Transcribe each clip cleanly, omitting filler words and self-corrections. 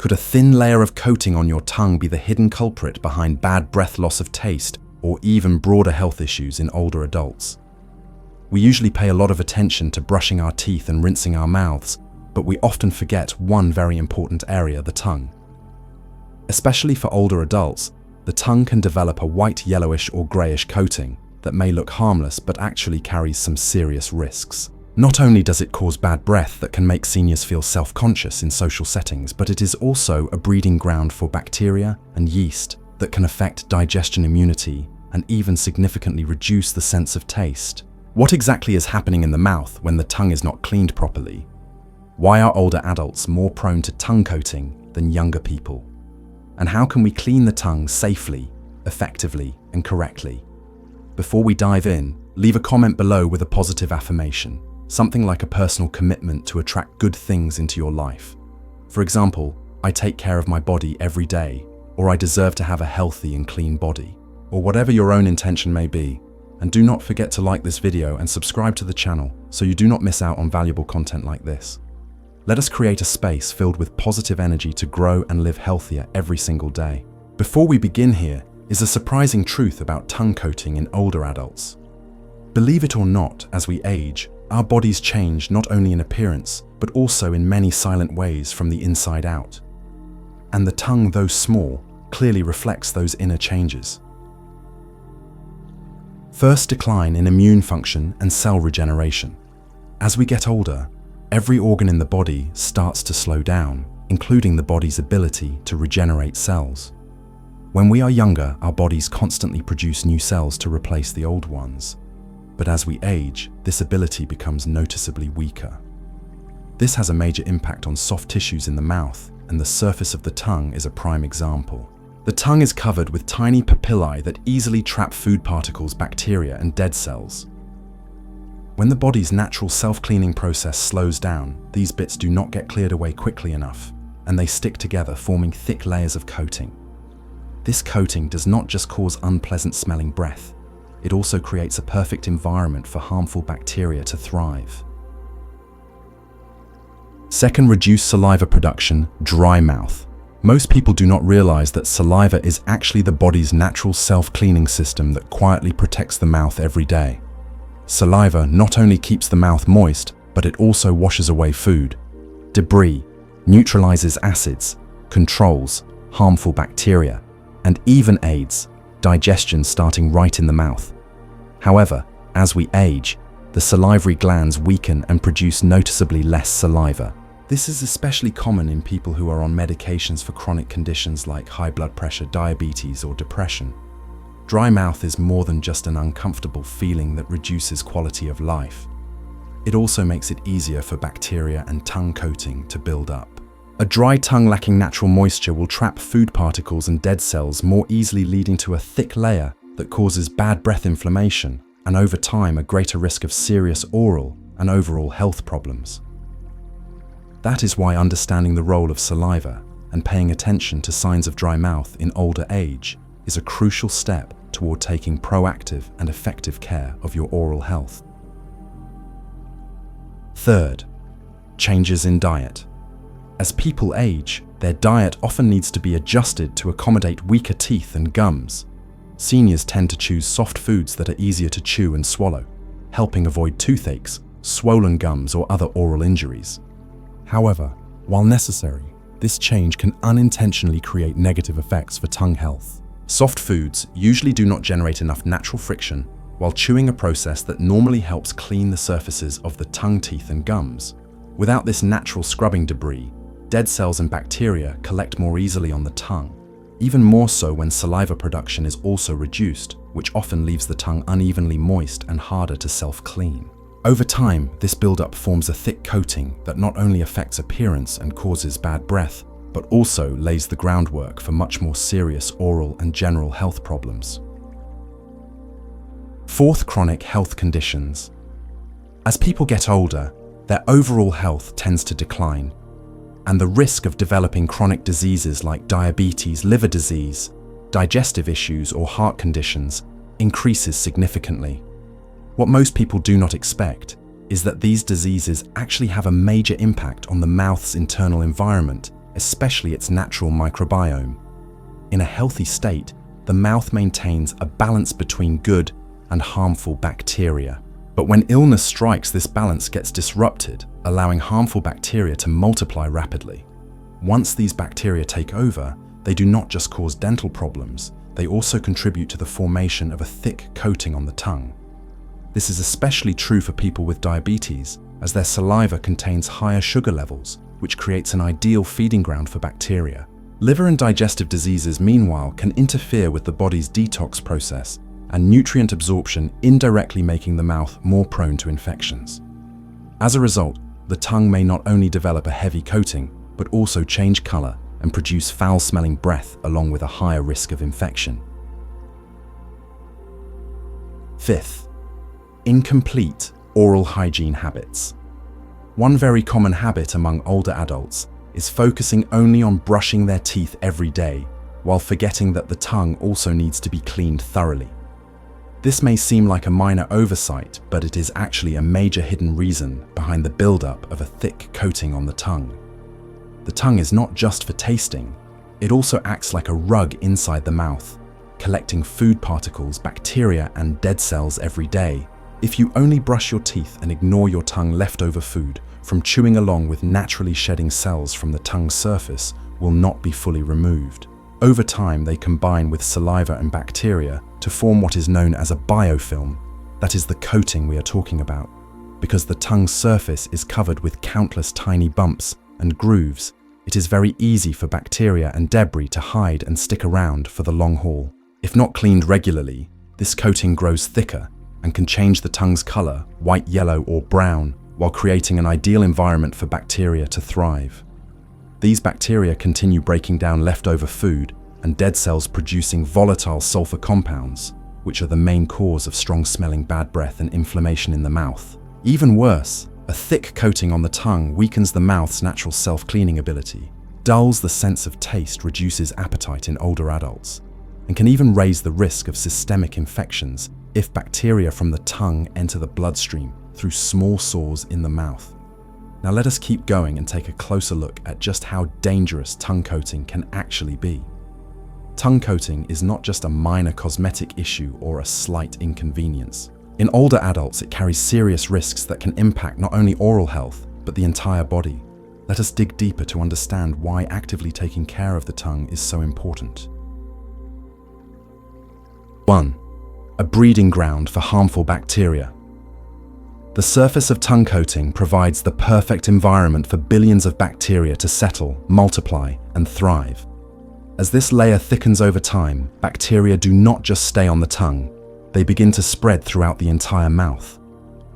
Could a thin layer of coating on your tongue be the hidden culprit behind bad breath, loss of taste, or even broader health issues in older adults? We usually pay a lot of attention to brushing our teeth and rinsing our mouths, but we often forget one very important area, the tongue. Especially for older adults, the tongue can develop a white, yellowish or greyish coating that may look harmless but actually carries some serious risks. Not only does it cause bad breath that can make seniors feel self-conscious in social settings, but it is also a breeding ground for bacteria and yeast that can affect digestion, immunity, and even significantly reduce the sense of taste. What exactly is happening in the mouth when the tongue is not cleaned properly? Why are older adults more prone to tongue coating than younger people? And how can we clean the tongue safely, effectively, and correctly? Before we dive in, leave a comment below with a positive affirmation, something like a personal commitment to attract good things into your life. For example, I take care of my body every day, or I deserve to have a healthy and clean body, or whatever your own intention may be. And do not forget to like this video and subscribe to the channel so you do not miss out on valuable content like this. Let us create a space filled with positive energy to grow and live healthier every single day. Before we begin, here is a surprising truth about tongue coating in older adults. Believe it or not, as we age, our bodies change not only in appearance, but also in many silent ways from the inside out. And the tongue, though small, clearly reflects those inner changes. First, decline in immune function and cell regeneration. As we get older, every organ in the body starts to slow down, including the body's ability to regenerate cells. When we are younger, our bodies constantly produce new cells to replace the old ones. But as we age, this ability becomes noticeably weaker. This has a major impact on soft tissues in the mouth, and the surface of the tongue is a prime example. The tongue is covered with tiny papillae that easily trap food particles, bacteria, and dead cells. When the body's natural self-cleaning process slows down, these bits do not get cleared away quickly enough, and they stick together, forming thick layers of coating. This coating does not just cause unpleasant-smelling breath, it also creates a perfect environment for harmful bacteria to thrive. Second, reduce saliva production, dry mouth. Most people do not realize that saliva is actually the body's natural self-cleaning system that quietly protects the mouth every day. Saliva not only keeps the mouth moist, but it also washes away food, debris, neutralizes acids, controls harmful bacteria, and even aids digestion, starting right in the mouth. However, as we age, the salivary glands weaken and produce noticeably less saliva. This is especially common in people who are on medications for chronic conditions like high blood pressure, diabetes, or depression. Dry mouth is more than just an uncomfortable feeling that reduces quality of life. It also makes it easier for bacteria and tongue coating to build up. A dry tongue lacking natural moisture will trap food particles and dead cells more easily, leading to a thick layer that causes bad breath, inflammation, and over time a greater risk of serious oral and overall health problems. That is why understanding the role of saliva and paying attention to signs of dry mouth in older age is a crucial step toward taking proactive and effective care of your oral health. Third, changes in diet. As people age, their diet often needs to be adjusted to accommodate weaker teeth and gums. Seniors tend to choose soft foods that are easier to chew and swallow, helping avoid toothaches, swollen gums, or other oral injuries. However, while necessary, this change can unintentionally create negative effects for tongue health. Soft foods usually do not generate enough natural friction, while chewing a process that normally helps clean the surfaces of the tongue, teeth, and gums. Without this natural scrubbing, debris, dead cells and bacteria collect more easily on the tongue, even more so when saliva production is also reduced, which often leaves the tongue unevenly moist and harder to self-clean. Over time, this buildup forms a thick coating that not only affects appearance and causes bad breath, but also lays the groundwork for much more serious oral and general health problems. Fourth, chronic health conditions. As people get older, their overall health tends to decline, and the risk of developing chronic diseases like diabetes, liver disease, digestive issues, or heart conditions increases significantly. What most people do not expect is that these diseases actually have a major impact on the mouth's internal environment especially its natural microbiome. In a healthy state, the mouth maintains a balance between good and harmful bacteria. But when illness strikes, this balance gets disrupted, allowing harmful bacteria to multiply rapidly. Once these bacteria take over, they do not just cause dental problems, they also contribute to the formation of a thick coating on the tongue. This is especially true for people with diabetes, as their saliva contains higher sugar levels, which creates an ideal feeding ground for bacteria. Liver and digestive diseases, meanwhile, can interfere with the body's detox process and nutrient absorption, indirectly making the mouth more prone to infections. As a result, the tongue may not only develop a heavy coating, but also change color and produce foul-smelling breath along with a higher risk of infection. Fifth, incomplete oral hygiene habits. One very common habit among older adults is focusing only on brushing their teeth every day, while forgetting that the tongue also needs to be cleaned thoroughly. This may seem like a minor oversight, but it is actually a major hidden reason behind the buildup of a thick coating on the tongue. The tongue is not just for tasting, it also acts like a rug inside the mouth, collecting food particles, bacteria, and dead cells every day. If you only brush your teeth and ignore your tongue, leftover food from chewing along with naturally shedding cells from the tongue's surface will not be fully removed. Over time, they combine with saliva and bacteria to form what is known as a biofilm. That is the coating we are talking about. Because the tongue's surface is covered with countless tiny bumps and grooves, it is very easy for bacteria and debris to hide and stick around for the long haul. If not cleaned regularly, this coating grows thicker and can change the tongue's color, white, yellow, or brown, while creating an ideal environment for bacteria to thrive. These bacteria continue breaking down leftover food and dead cells, producing volatile sulfur compounds, which are the main cause of strong-smelling bad breath and inflammation in the mouth. Even worse, a thick coating on the tongue weakens the mouth's natural self-cleaning ability, dulls the sense of taste, reduces appetite in older adults, and can even raise the risk of systemic infections if bacteria from the tongue enter the bloodstream through small sores in the mouth. Now let us keep going and take a closer look at just how dangerous tongue coating can actually be. Tongue coating is not just a minor cosmetic issue or a slight inconvenience. In older adults, it carries serious risks that can impact not only oral health, but the entire body. Let us dig deeper to understand why actively taking care of the tongue is so important. 1. A breeding ground for harmful bacteria. The surface of tongue coating provides the perfect environment for billions of bacteria to settle, multiply, and thrive. As this layer thickens over time, bacteria do not just stay on the tongue, they begin to spread throughout the entire mouth.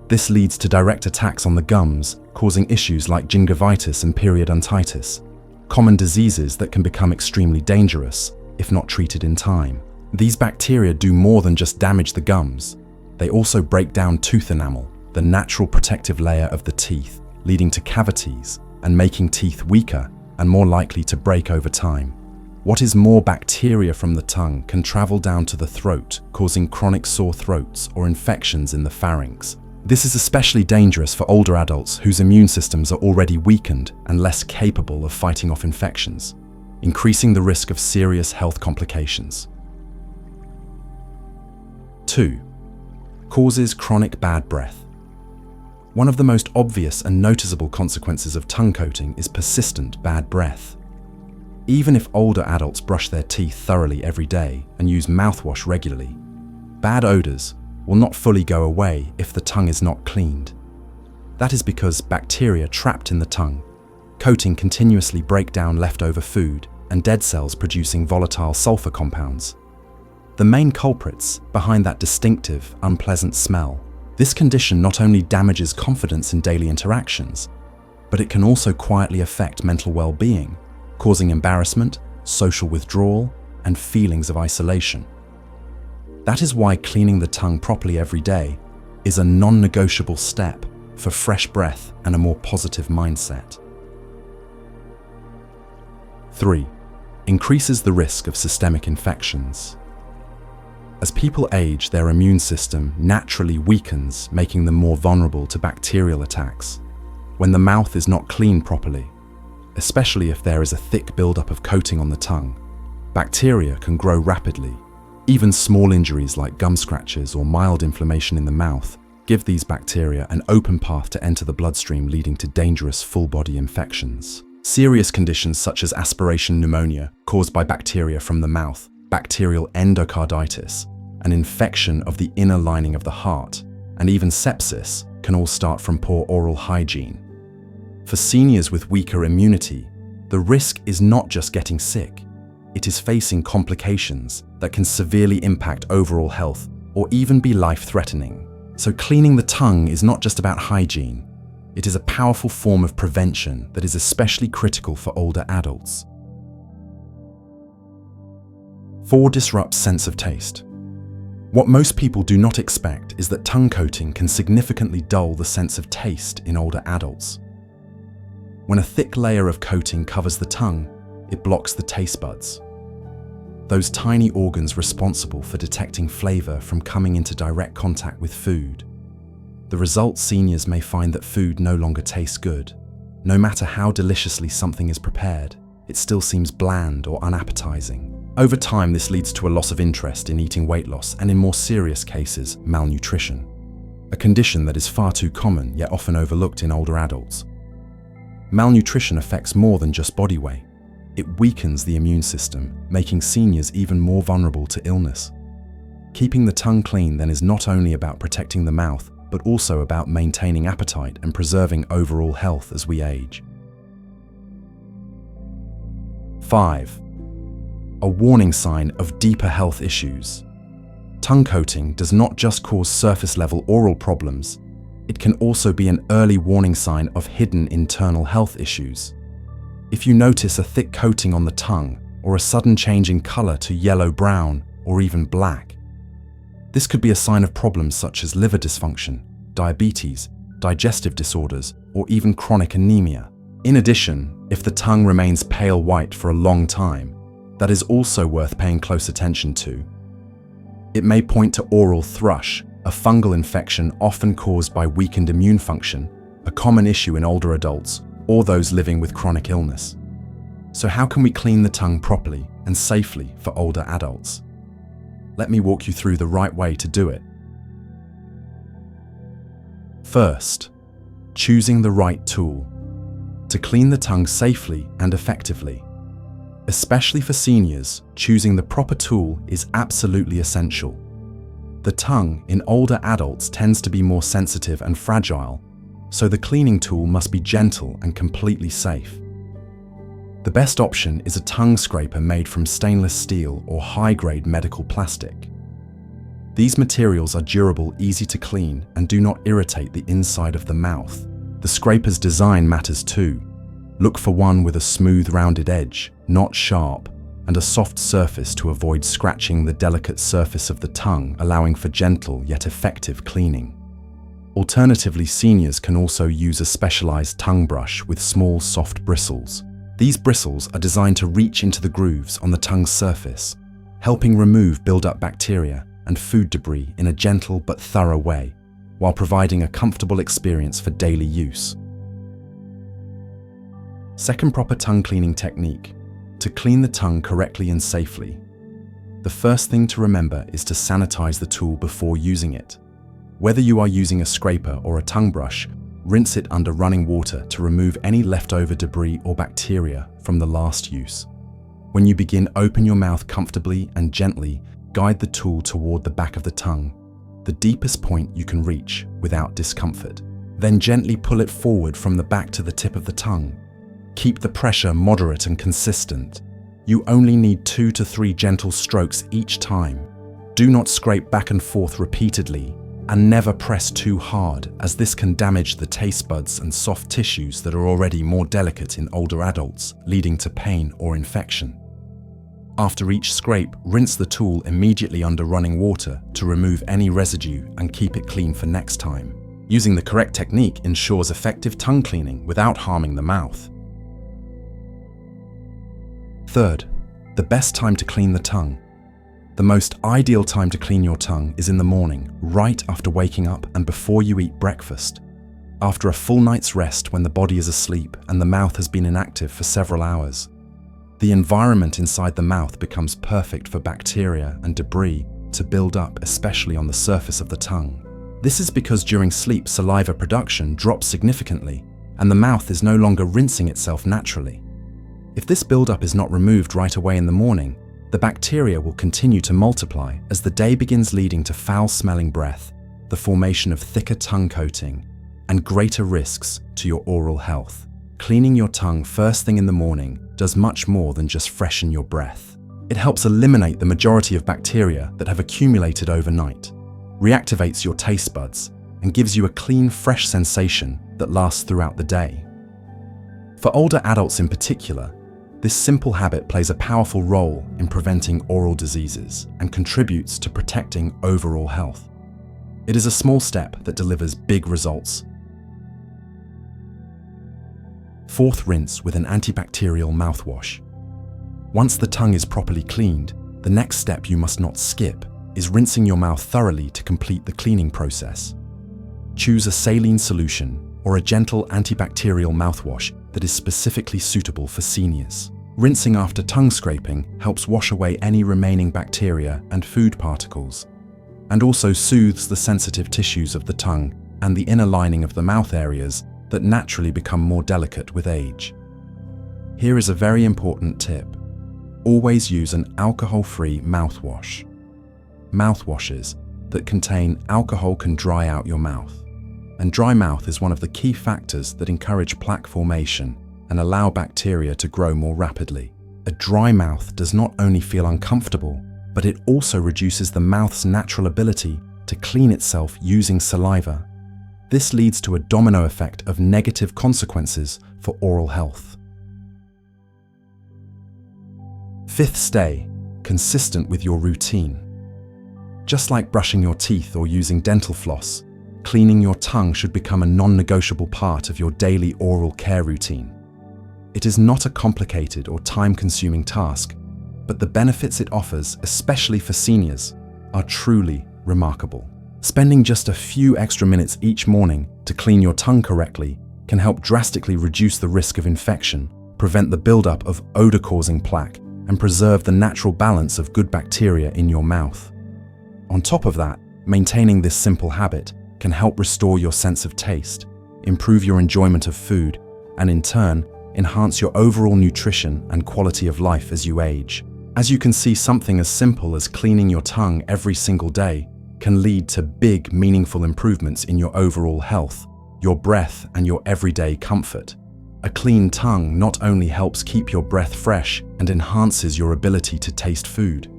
This leads to direct attacks on the gums, causing issues like gingivitis and periodontitis, common diseases that can become extremely dangerous if not treated in time. These bacteria do more than just damage the gums. They also break down tooth enamel, the natural protective layer of the teeth, leading to cavities and making teeth weaker and more likely to break over time. What is more, bacteria from the tongue can travel down to the throat, causing chronic sore throats or infections in the pharynx. This is especially dangerous for older adults whose immune systems are already weakened and less capable of fighting off infections, increasing the risk of serious health complications. 2. Causes chronic bad breath. One of the most obvious and noticeable consequences of tongue coating is persistent bad breath. Even if older adults brush their teeth thoroughly every day and use mouthwash regularly, bad odors will not fully go away if the tongue is not cleaned. That is because bacteria trapped in the tongue coating continuously break down leftover food and dead cells, producing volatile sulfur compounds. The main culprits behind that distinctive, unpleasant smell. This condition not only damages confidence in daily interactions, but it can also quietly affect mental well-being, causing embarrassment, social withdrawal, and feelings of isolation. That is why cleaning the tongue properly every day is a non-negotiable step for fresh breath and a more positive mindset. 3. Increases the risk of systemic infections. As people age, their immune system naturally weakens, making them more vulnerable to bacterial attacks. When the mouth is not cleaned properly, especially if there is a thick buildup of coating on the tongue. Bacteria can grow rapidly. Even small injuries like gum scratches or mild inflammation in the mouth give these bacteria an open path to enter the bloodstream, leading to dangerous full-body infections. Serious conditions such as aspiration pneumonia caused by bacteria from the mouth, bacterial endocarditis, an infection of the inner lining of the heart, and even sepsis can all start from poor oral hygiene. For seniors with weaker immunity, the risk is not just getting sick, it is facing complications that can severely impact overall health or even be life-threatening. So cleaning the tongue is not just about hygiene, it is a powerful form of prevention that is especially critical for older adults. 4. Disrupts sense of taste. What most people do not expect is that tongue coating can significantly dull the sense of taste in older adults. When a thick layer of coating covers the tongue, it blocks the taste buds. Those tiny organs responsible for detecting flavor from coming into direct contact with food. The result, seniors may find that food no longer tastes good. No matter how deliciously something is prepared, it still seems bland or unappetizing. Over time, this leads to a loss of interest in eating, weight loss, and in more serious cases, malnutrition. A condition that is far too common, yet often overlooked in older adults. Malnutrition affects more than just body weight. It weakens the immune system, making seniors even more vulnerable to illness. Keeping the tongue clean then is not only about protecting the mouth, but also about maintaining appetite and preserving overall health as we age. 5. A warning sign of deeper health issues. Tongue coating does not just cause surface-level oral problems, it can also be an early warning sign of hidden internal health issues. If you notice a thick coating on the tongue or a sudden change in color to yellow-brown or even black, this could be a sign of problems such as liver dysfunction, diabetes, digestive disorders, or even chronic anemia. In addition, if the tongue remains pale white for a long time, that is also worth paying close attention to. It may point to oral thrush, a fungal infection often caused by weakened immune function, a common issue in older adults or those living with chronic illness. So how can we clean the tongue properly and safely for older adults? Let me walk you through the right way to do it. First, choosing the right tool to clean the tongue safely and effectively. Especially for seniors, choosing the proper tool is absolutely essential. The tongue in older adults tends to be more sensitive and fragile, so the cleaning tool must be gentle and completely safe. The best option is a tongue scraper made from stainless steel or high-grade medical plastic. These materials are durable, easy to clean, and do not irritate the inside of the mouth. The scraper's design matters too. Look for one with a smooth, rounded edge, not sharp, and a soft surface to avoid scratching the delicate surface of the tongue, allowing for gentle yet effective cleaning. Alternatively, seniors can also use a specialized tongue brush with small, soft bristles. These bristles are designed to reach into the grooves on the tongue's surface, helping remove build-up bacteria and food debris in a gentle but thorough way, while providing a comfortable experience for daily use. Second proper tongue cleaning technique: to clean the tongue correctly and safely. The first thing to remember is to sanitize the tool before using it. Whether you are using a scraper or a tongue brush, rinse it under running water to remove any leftover debris or bacteria from the last use. When you begin, open your mouth comfortably and gently guide the tool toward the back of the tongue, the deepest point you can reach without discomfort. Then gently pull it forward from the back to the tip of the tongue. Keep the pressure moderate and consistent. You only need 2 to 3 gentle strokes each time. Do not scrape back and forth repeatedly, and never press too hard, as this can damage the taste buds and soft tissues that are already more delicate in older adults, leading to pain or infection. After each scrape, rinse the tool immediately under running water to remove any residue and keep it clean for next time. Using the correct technique ensures effective tongue cleaning without harming the mouth. Third, the best time to clean the tongue. The most ideal time to clean your tongue is in the morning, right after waking up and before you eat breakfast. after a full night's rest when the body is asleep and the mouth has been inactive for several hours. The environment inside the mouth becomes perfect for bacteria and debris to build up, especially on the surface of the tongue. This is because during sleep, saliva production drops significantly, and the mouth is no longer rinsing itself naturally. If this buildup is not removed right away in the morning, the bacteria will continue to multiply as the day begins, leading to foul-smelling breath, the formation of thicker tongue coating, and greater risks to your oral health. Cleaning your tongue first thing in the morning does much more than just freshen your breath. It helps eliminate the majority of bacteria that have accumulated overnight, reactivates your taste buds, and gives you a clean, fresh sensation that lasts throughout the day. For older adults in particular, this simple habit plays a powerful role in preventing oral diseases and contributes to protecting overall health. It is a small step that delivers big results. Fourth, rinse with an antibacterial mouthwash. Once the tongue is properly cleaned, the next step you must not skip is rinsing your mouth thoroughly to complete the cleaning process. Choose a saline solution or a gentle antibacterial mouthwash that is specifically suitable for seniors. Rinsing after tongue scraping helps wash away any remaining bacteria and food particles, and also soothes the sensitive tissues of the tongue and the inner lining of the mouth areas that naturally become more delicate with age. Here is a very important tip. Always use an alcohol-free mouthwash. Mouthwashes that contain alcohol can dry out your mouth, and dry mouth is one of the key factors that encourage plaque formation and allow bacteria to grow more rapidly. A dry mouth does not only feel uncomfortable, but it also reduces the mouth's natural ability to clean itself using saliva. This leads to a domino effect of negative consequences for oral health. Fifth, stay consistent with your routine. Just like brushing your teeth or using dental floss, cleaning your tongue should become a non-negotiable part of your daily oral care routine. It is not a complicated or time-consuming task, but the benefits it offers, especially for seniors, are truly remarkable. Spending just a few extra minutes each morning to clean your tongue correctly can help drastically reduce the risk of infection, prevent the buildup of odor-causing plaque, and preserve the natural balance of good bacteria in your mouth. On top of that, maintaining this simple habit can help restore your sense of taste, improve your enjoyment of food, and in turn, enhance your overall nutrition and quality of life as you age. As you can see, something as simple as cleaning your tongue every single day can lead to big, meaningful improvements in your overall health, your breath, and your everyday comfort. A clean tongue not only helps keep your breath fresh and enhances your ability to taste food,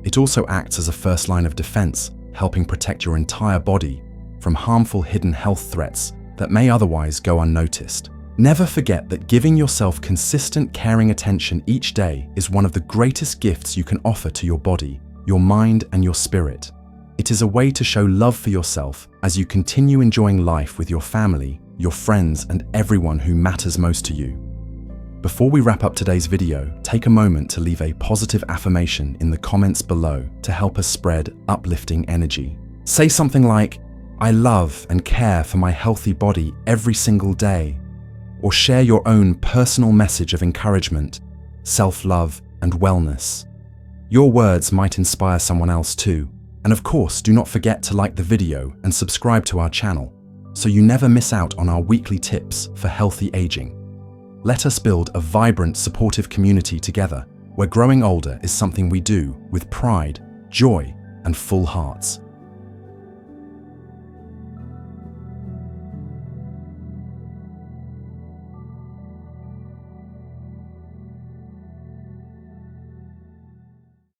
it also acts as a first line of defense, helping protect your entire body from harmful hidden health threats that may otherwise go unnoticed. Never forget that giving yourself consistent, caring attention each day is one of the greatest gifts you can offer to your body, your mind, and your spirit. It is a way to show love for yourself as you continue enjoying life with your family, your friends, and everyone who matters most to you. Before we wrap up today's video, take a moment to leave a positive affirmation in the comments below to help us spread uplifting energy. Say something like, "I love and care for my healthy body every single day," or share your own personal message of encouragement, self-love, and wellness. Your words might inspire someone else too. And of course, do not forget to like the video and subscribe to our channel so you never miss out on our weekly tips for healthy aging. Let us build a vibrant, supportive community together where growing older is something we do with pride, joy, and full hearts.